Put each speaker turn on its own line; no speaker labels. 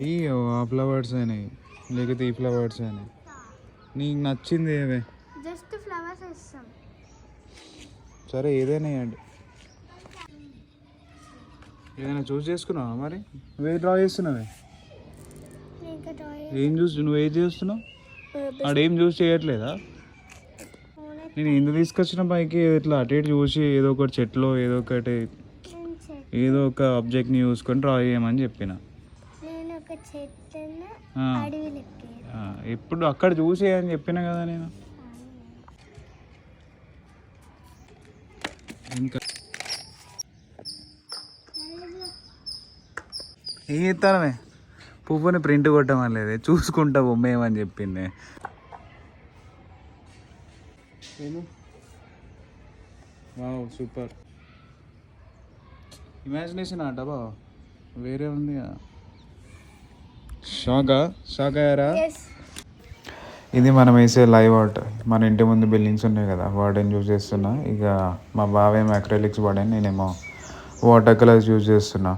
ఈ ఆ ఫ్లవర్స్ అయినాయి లేకపోతే ఈ ఫ్లవర్స్ అయినాయి నీకు నచ్చింది ఏవే
జస్ట్ ఫ్లవర్స్ ఇస్తాం.
సరే ఏదైనా ఇవ్వండి. ఏదైనా చూస్ చేసుకున్నావా మరి? నువ్వే డ్రా చేస్తున్నావే? ఏం చూసి నువ్వు ఏం చేస్తున్నావు? ఆడేం చూసి చేయట్లేదా? నేను ఎందుకు తీసుకొచ్చిన పైకి ఇట్లా అటు ఇటు చూసి ఏదో ఒకటి చెట్లు ఏదో ఒక ఆబ్జెక్ట్ని చూసుకొని డ్రా చేయమని చెప్పిన. ఎప్పుడు అక్కడ చూసి అని చెప్పిన కదా నేను. ఇంకా ఏం చెప్తానమే పువ్వుని ప్రింట్ కొట్టమని చూసుకుంటా బొమ్మేమని చెప్పింది. వావ్ సూపర్ ఇమాజినేషన్ ఆట బావ వేరే ఉంది. షాక్ అయ్యారా? ఇది మనం వేసే లైవ్ ఆర్ట్. మన ఇంటి ముందు బిల్డింగ్స్ ఉన్నాయి కదా వాటిని యూజ్ చేస్తున్నా. ఇక మా బావేమో అక్రిలిక్స్ వాడాను, నేనేమో వాటర్ కలర్స్ యూజ్ చేస్తున్నా.